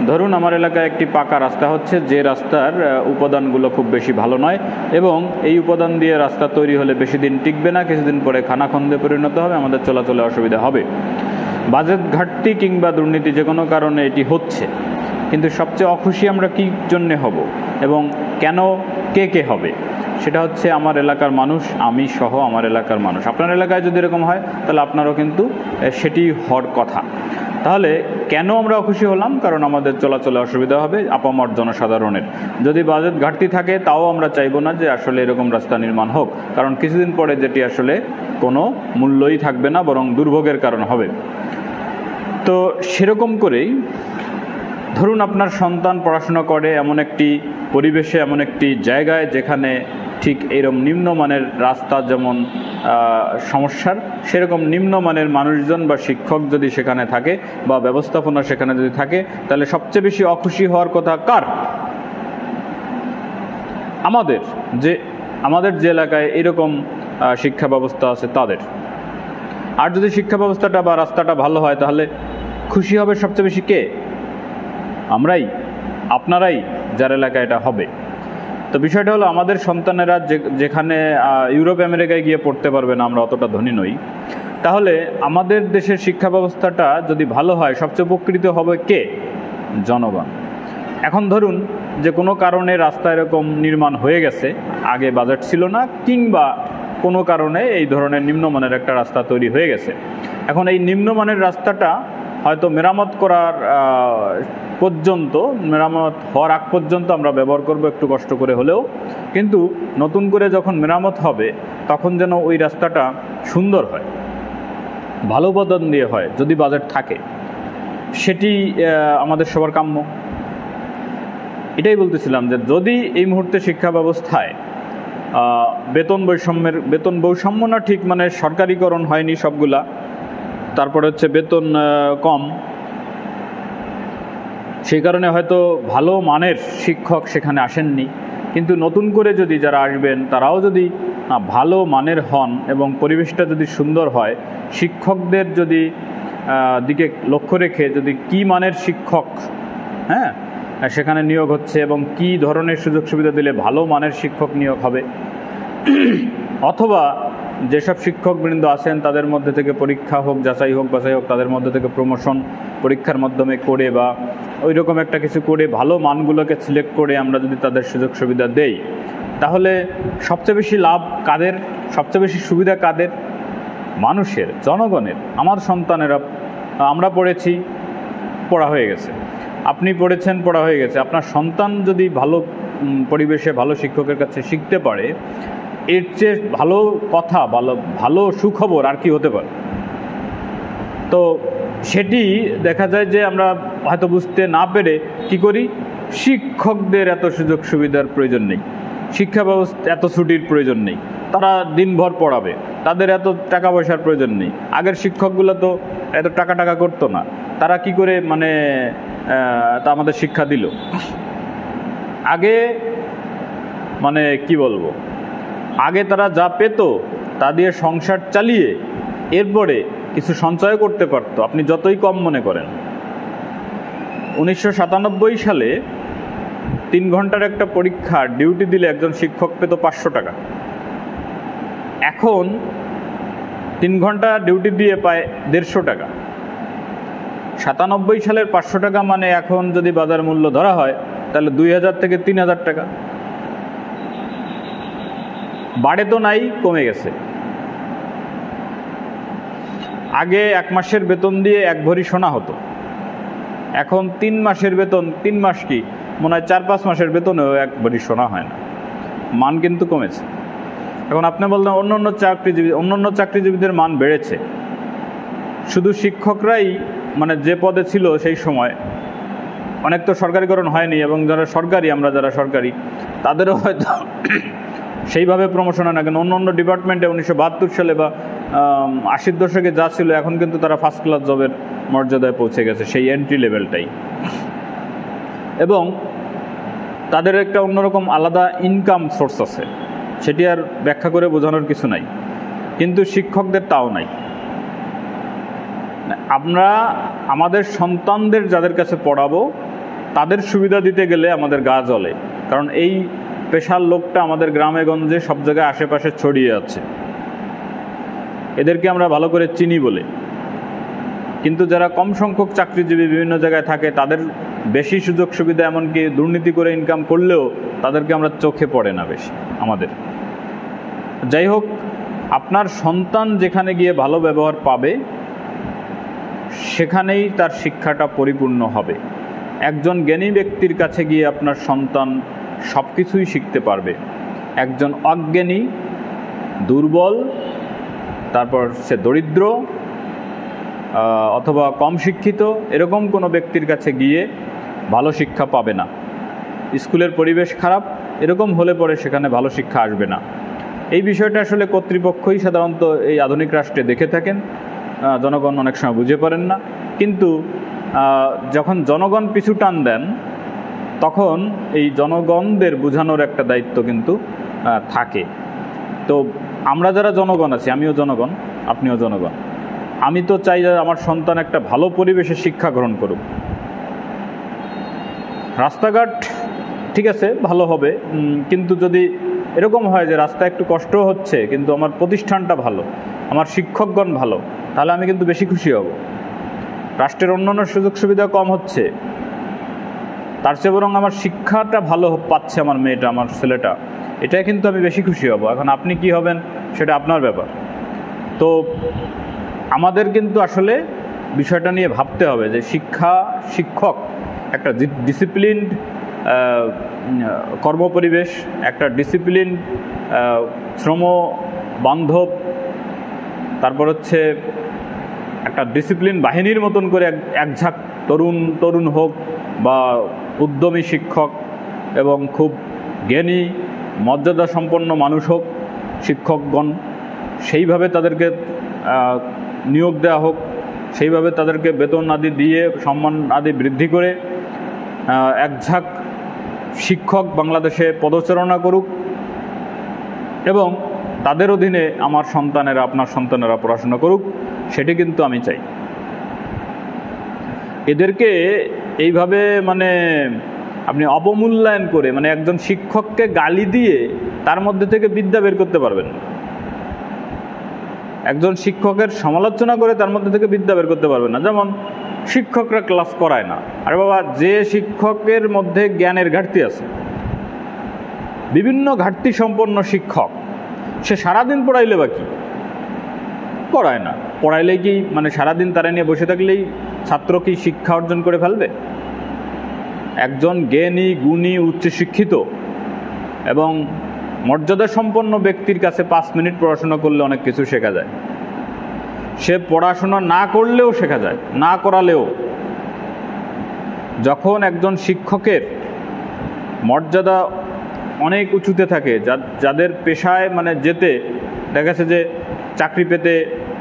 ধরুন আমার এলাকায় একটি পাকা রাস্তা হচ্ছে, যে রাস্তার উপাদানগুলো খুব বেশি ভালো নয় এবং এই উপাদান দিয়ে রাস্তা তৈরি হলে বেশি দিন টিকবে না, কিছুদিন পরে খানাখন্দে পরিণত হবে, আমাদের চলাচলে অসুবিধা হবে। বাজেট ঘাটতি কিংবা দুর্নীতি যে কোনো কারণে এটি হচ্ছে, কিন্তু সবচেয়ে অখুশি আমরা কী জন্যে হব এবং কেন, কে হবে, সেটা হচ্ছে আমার এলাকার মানুষ, আমি সহ আমার এলাকার মানুষ। আপনার এলাকায় যদি এরকম হয় তাহলে আপনারও কিন্তু সেটি হওয়ার কথা। তাহলে কেন আমরা অখুশি হলাম? কারণ আমাদের চলাচলে অসুবিধা হবে আপামর জনসাধারণের। যদি বাজেট ঘাটতি থাকে তাও আমরা চাইবো না যে আসলে এরকম রাস্তা নির্মাণ হোক, কারণ কিছুদিন পরে যেটি আসলে কোনো মূল্যই থাকবে না, বরং দুর্ভোগের কারণ হবে। তো সেরকম করেই ধরুন আপনার সন্তান পড়াশোনা করে এমন একটি পরিবেশে, এমন একটি জায়গায় যেখানে ঠিক এরকম নিম্নমানের রাস্তা যেমন সমস্যার, সেরকম নিম্নমানের মানুষজন বা শিক্ষক যদি সেখানে থাকে বা ব্যবস্থাপনা সেখানে যদি থাকে, তাহলে সবচেয়ে বেশি অখুশি হওয়ার কথা কার? আমাদের যে এলাকায় এরকম শিক্ষা ব্যবস্থা আছে তাদের। আর যদি শিক্ষা ব্যবস্থাটা বা রাস্তাটা ভালো হয় তাহলে খুশি হবে সবচেয়ে বেশি কে? আমরাই, আপনারাই, যার এলাকায় এটা হবে। তো বিষয়টা হলো আমাদের সন্তানেরা যেখানে ইউরোপ আমেরিকায় গিয়ে পড়তে পারবে না, আমরা অতটা ধনী নই, তাহলে আমাদের দেশের শিক্ষা ব্যবস্থাটা যদি ভালো হয় সবচেয়ে উপকৃত হবে কে? জনগণ। এখন ধরুন যে কোনো কারণে রাস্তা এরকম নির্মাণ হয়ে গেছে, আগে বাজেট ছিল না, কিংবা কোনো কারণে এই ধরনের নিম্নমানের একটা রাস্তা তৈরি হয়ে গেছে। এখন এই নিম্নমানের রাস্তাটা হয়তো মেরামত করার মেরামত হওয়ার আগ পর্যন্ত আমরা ব্যবহার করব একটু কষ্ট করে হলেও, কিন্তু নতুন করে যখন মেরামত হবে তখন যেন ওই রাস্তাটা সুন্দর হয়, ভালো উপাদান দিয়ে হয়, যদি বাজেট থাকে, সেটি আমাদের সবার কাম্য। এটাই বলতেছিলাম যে যদি এই মুহূর্তে শিক্ষা ব্যবস্থায় বেতন বৈষম্য না, ঠিক মানে সরকারিকরণ হয়নি সবগুলা, তারপরে হচ্ছে বেতন কম, সেই কারণে হয়তো ভালো মানের শিক্ষক সেখানে আসেননি। কিন্তু নতুন করে যদি যারা আসবেন তারাও যদি ভালো মানের হন এবং পরিবেশটা যদি সুন্দর হয়, শিক্ষকদের যদি দিকে লক্ষ্য রেখে যদি কি মানের শিক্ষক সেখানে নিয়োগ হচ্ছে এবং কি ধরনের সুযোগ সুবিধা দিলে ভালো মানের শিক্ষক নিয়োগ হবে, অথবা যেসব শিক্ষকবৃন্দ আছেন তাদের মধ্যে থেকে পরীক্ষা হোক, যাচাই হোক, বাছাই হোক, তাদের মধ্যে থেকে প্রমোশন পরীক্ষার মাধ্যমে করে বা ওই রকম একটা কিছু করে ভালো মানগুলোকে সিলেক্ট করে আমরা যদি তাদের সুযোগ সুবিধা দেই, তাহলে সবচেয়ে বেশি লাভ কাদের? সবচেয়ে বেশি সুবিধা কাদের? মানুষের, জনগণের। আমার সন্তানেরা, আমরা পড়েছি, পড়া হয়ে গেছে, আপনি পড়েছেন, পড়া হয়ে গেছে, আপনার সন্তান যদি ভালো পরিবেশে ভালো শিক্ষকের কাছে শিখতে পারে, এর চেয়ে ভালো কথা, ভালো সুখবর আর কি হতে পারে? তো সেটি দেখা যায় যে আমরা হয়তো বুঝতে না পেরে কি করি, শিক্ষকদের এত সুযোগ সুবিধার প্রয়োজন নেই, শিক্ষা ব্যবস্থা এত ছুটির প্রয়োজন নেই, তারা দিনভর পড়াবে, তাদের এত টাকা পয়সার প্রয়োজন নেই। আগের শিক্ষকগুলো তো এত টাকা করতো না, তারা কি করে তা আমাদের শিক্ষা দিল? আগে কি বলবো, আগে তারা যা পেত তা দিয়ে সংসার চালিয়ে এরপরে কিছু সঞ্চয় করতে পারতো, আপনি যতই কম মনে করেন। 1997 সালে 3 ঘন্টার একটা পরীক্ষা ডিউটি দিলে একজন শিক্ষক পেত 500 টাকা। এখন 3 ঘন্টা ডিউটি দিয়ে পায় 150 টাকা। 97 সালের 500 টাকা মানে এখন যদি বাজার মূল্য ধরা হয় তাহলে 2000 থেকে 3000 টাকা। বাড়ে তো নাই, কমে গেছে। আগে 1 মাসের বেতন দিয়ে 1 ভরি সোনা হতো, এখন 3 মাসের বেতন, 3 মাস কি মনে হয় 4-5 মাসের বেতনেও 1 ভরি সোনা হয় না। মান কিন্তু কমেছে। এখন আপনি বললেন অন্যান্য চাকরিজীবীদের মান বেড়েছে, শুধু শিক্ষকরাই যে পদে ছিল সেই সময়, অনেক তো সরকারিকরণ হয়নি, এবং যারা সরকারি, আমরা যারা সরকারি, তাদেরও হয়তো সেইভাবে প্রমোশন হয় না। কেন অন্য ডিপার্টমেন্টে 1972 সালে বা 80-র দশকে যা ছিল, এখন কিন্তু তারা ফার্স্ট ক্লাস জবের মর্যাদায় পৌঁছে গেছে, সেই এন্ট্রি লেভেলটাই। এবং তাদের একটা অন্যরকম আলাদা ইনকাম সোর্স আছে, সেটি আর ব্যাখ্যা করে বোঝানোর কিছু নাই। কিন্তু শিক্ষকদের তাও নাই। আমরা আমাদের সন্তানদের যাদের কাছে পড়াবো তাদের সুবিধা দিতে গেলে আমাদের গা জ্বলে, কারণ এই পেশার লোকটা আমাদের গ্রামে গঞ্জে সব জায়গায় আশেপাশে ছড়িয়ে আছে, এদেরকে আমরা ভালো করে চিনি বলে। কিন্তু যারা কম সংখ্যক চাকরিজীবী বিভিন্ন জায়গায় থাকে, তাদের বেশি সুযোগ সুবিধা, এমনকি দুর্নীতি করে ইনকাম করলেও তাদেরকে আমরা চোখে পড়ে না বেশি আমাদের। যাই হোক, আপনার সন্তান যেখানে গিয়ে ভালো ব্যবহার পাবে সেখানেই তার শিক্ষাটা পরিপূর্ণ হবে। একজন জ্ঞানী ব্যক্তির কাছে গিয়ে আপনার সন্তান সব কিছুই শিখতে পারবে। একজন অজ্ঞানী, দুর্বল, তারপর সে দরিদ্র অথবা কম শিক্ষিত, এরকম কোনো ব্যক্তির কাছে গিয়ে ভালো শিক্ষা পাবে না। স্কুলের পরিবেশ খারাপ, এরকম হলে পরে সেখানে ভালো শিক্ষা আসবে না। এই বিষয়টা আসলে কর্তৃপক্ষই সাধারণত এই আধুনিক রাষ্ট্রে দেখে থাকেন, জনগণ অনেক সময় বুঝে পারেন না। কিন্তু যখন জনগণ পিছু টান দেন, তখন এই জনগণদের বোঝানোর একটা দায়িত্ব কিন্তু থাকে। তো আমরা যারা জনগণ আছি, আমিও জনগণ, আপনিও জনগণ, আমি তো চাই যে আমার সন্তান একটা ভালো পরিবেশে শিক্ষা গ্রহণ করুক। রাস্তাঘাট ঠিক আছে ভালো হবে, কিন্তু যদি এরকম হয় যে রাস্তা একটু কষ্ট হচ্ছে কিন্তু আমার প্রতিষ্ঠানটা ভালো, আমার শিক্ষকগণ ভালো, তাহলে আমি কিন্তু বেশি খুশি হব। রাষ্ট্রের অন্যান্য সুযোগ সুবিধা কম হচ্ছে, তার চেয়ে বরং আমার শিক্ষাটা ভালো পাচ্ছে আমার মেয়েটা, আমার ছেলেটা, এটাই কিন্তু আমি বেশি খুশি হব। এখন আপনি কি হবেন সেটা আপনার ব্যাপার। তো আমাদের কিন্তু আসলে বিষয়টা নিয়ে ভাবতে হবে যে শিক্ষক একটা ডিসিপ্লিনড কর্মপরিবেশ, একটা ডিসিপ্লিন শ্রম বান্ধব, তারপর হচ্ছে একটা ডিসিপ্লিন বাহিনীর মতন করে একঝাঁক তরুণ হোক বা উদ্যমী শিক্ষক এবং খুব জ্ঞানী মর্যাদা সম্পন্ন মানুষ হোক শিক্ষকগণ, সেইভাবে তাদেরকে নিয়োগ দেওয়া হোক, সেইভাবে তাদেরকে বেতন আদি দিয়ে সম্মান আদি বৃদ্ধি করে একঝাঁক শিক্ষক বাংলাদেশে পদচারণা করুক এবং তাদের অধীনে আমার সন্তানেরা, আপনার সন্তানেরা পড়াশোনা করুক, সেটি কিন্তু আমি চাই। এদেরকে এইভাবে মানে আপনি অবমূল্যায়ন করে, মানে একজন শিক্ষককে গালি দিয়ে তার মধ্যে থেকে বিদ্যা বের করতে পারবেন না। একজন শিক্ষকের সমালোচনা করে তার মধ্যে থেকে বিদ্যা বের করতে পারবেন না। যেমন শিক্ষকরা ক্লাস করায় না, আরে বাবা, যে শিক্ষকের মধ্যে জ্ঞানের ঘাটতি আছে, বিভিন্ন ঘাটতি সম্পন্ন শিক্ষক, সে সারাদিন পড়াইলে বা কি? পড়ায় না। পড়াইলে কি মানে সারাদিন তারা নিয়ে বসে থাকলেই ছাত্র কি শিক্ষা অর্জন করে ফেলবে? একজন জ্ঞানী, গুণী, উচ্চশিক্ষিত এবং মর্যাদা সম্পন্ন ব্যক্তির কাছে 5 মিনিট পড়াশোনা করলে অনেক কিছু শেখা যায়। সে পড়াশোনা না করলেও শেখা যায়, না করালেও। যখন একজন শিক্ষকের মর্যাদা অনেক উঁচুতে থাকে, যাদের পেশায় মানে যেতে দেখা গেছে যে চাকরি পেতে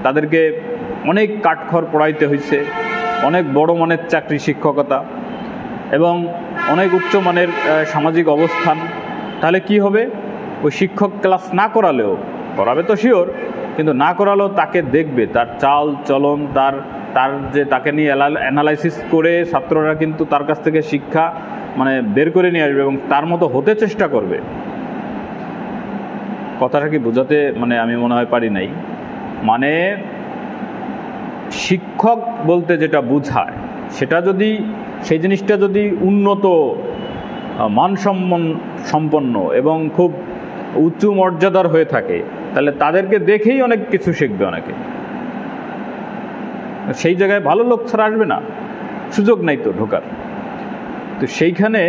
তাদেরকে অনেক কাঠখড় পড়াইতে হয়েছে, অনেক বড় মানের চাকরি, শিক্ষকতা এবং অনেক উচ্চমানের সামাজিক অবস্থান, তাহলে কি হবে? ওই শিক্ষক ক্লাস না করালেও, করাবে তো শিওর, কিন্তু না করালেও তাকে দেখবে, তার চাল চলন, তার যে তাকে নিয়ে অ্যানালাইসিস করে ছাত্ররা কিন্তু তার কাছ থেকে শিক্ষা মানে বের করে নিয়ে আসবে এবং তার মতো হতে চেষ্টা করবে। কথাটা কি বোঝাতে মানে আমি মনে হয় পারি নাই। মানে শিক্ষক বলতে যেটা বোঝায় সেটা যদি, সেই জিনিসটা যদি উন্নত, মানসম্পন্ন এবং খুব উঁচু মর্যাদার হয়ে থাকে, তাহলে তাদেরকে দেখেই অনেক কিছু শিখবে অনেকে। সেই জায়গায় ভালো লোক ছাড়া আসবে না, সুযোগ নাই তো ঢোকার। তো সেইখানে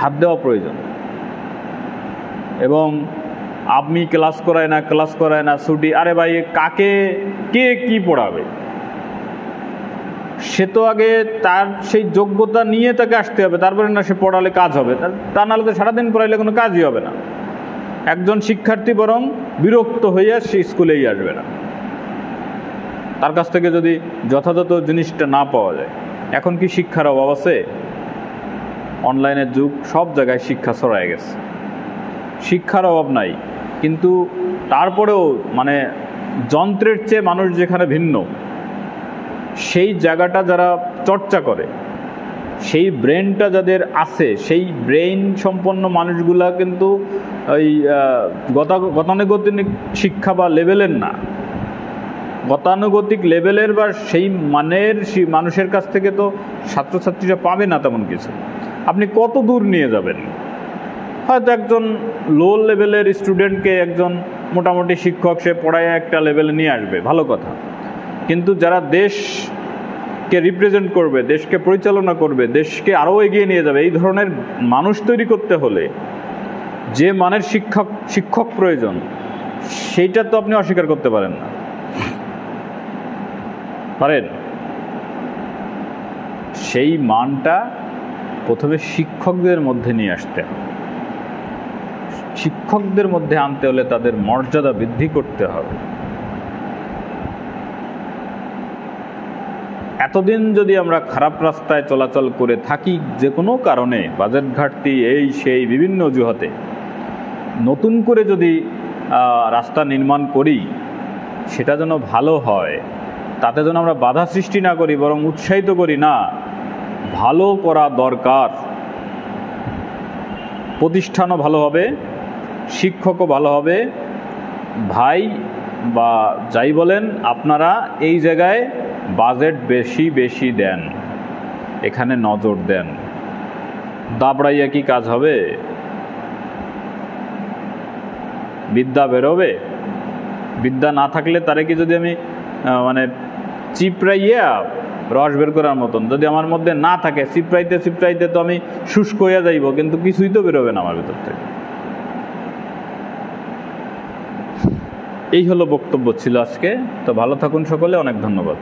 হাত দেওয়া প্রয়োজন। এবং আপনি ক্লাস করায় না ছুটি, আরে ভাই কে কি পড়াবে? সে তো আগে তার সেই যোগ্যতা নিয়ে তাকে আসতে হবে, তারপরে না সে পড়ালে কাজ হবে। তা নাহলে তো সারাদিন পড়াইলে কোনো কাজই হবে না। একজন শিক্ষার্থী বরং বিরক্ত হইয়া সে স্কুলেই আসবে না, তার কাছ থেকে যদি যথাযথ জিনিসটা না পাওয়া যায়। এখন কি শিক্ষার অভাব আছে? অনলাইনের যুগ, সব জায়গায় শিক্ষা ছড়ায় গেছে, শিক্ষার অভাব নাই। কিন্তু তারপরেও মানে যন্ত্রের চেয়ে মানুষ যেখানে ভিন্ন, সেই জায়গাটা যারা চর্চা করে সেই ব্রেনটা যাদের আছে, সেই ব্রেইন সম্পন্ন মানুষগুলা কিন্তু ওই গতানুগতিক শিক্ষা বা লেভেলের না, গতানুগতিক লেভেলের বা সেই মানের মানুষের কাছ থেকে তো ছাত্রছাত্রীরা পাবে না তেমন কিছু। আপনি কত দূর নিয়ে যাবেন? হয়তো একজন লো লেভেলের স্টুডেন্টকে একজন মোটামুটি শিক্ষক সে পড়ায় একটা লেভেলে নিয়ে আসবে, ভালো কথা, কিন্তু যারা দেশকে রিপ্রেজেন্ট করবে, দেশকে পরিচালনা করবে, দেশকে আরও এগিয়ে নিয়ে যাবে, এই ধরনের মানুষ তৈরি করতে হলে যে মানের শিক্ষক প্রয়োজন, সেইটা তো আপনি অস্বীকার করতে পারেন না, পারেন? সেই মানটা প্রথমে শিক্ষকদের মধ্যে নিয়ে আসতে হবে। শিক্ষকদের মধ্যে আনতে হলে তাদের মর্যাদা বৃদ্ধি করতে হবে। এতদিন যদি আমরা খারাপ রাস্তায় চলাচল করে থাকি যে কোনো কারণে, বাজেট ঘাটতি, এই সেই বিভিন্ন অজুহাতে, নতুন করে যদি রাস্তা নির্মাণ করি সেটা যেন ভালো হয়, তাতে যেন আমরা বাধা সৃষ্টি না করি, বরং উৎসাহিত করি, না ভালো করা দরকার। প্রতিষ্ঠানও ভালো হবে, শিক্ষকও ভালো হবে। ভাই বা যাই বলেন, আপনারা এই জায়গায় বাজেট বেশি বেশি দেন, এখানে নজর দেন। দাবড়াইয়া কি কাজ হবে? বিদ্যা বেরোবে? বিদ্যা না থাকলে তারে কি যদি আমি মানে চিপড়াইয়া রস বের করার মতন যদি আমার মধ্যে না থাকে, চিপড়াইতে চিপড়াইতে তো আমি শুষ্ক হইয়া যাইব, কিন্তু কিছুই তো বেরোবে না আমার ভিতর থেকে। এই হলো বক্তব্য ছিল আজকে। তো ভালো থাকুন সকলে, অনেক ধন্যবাদ।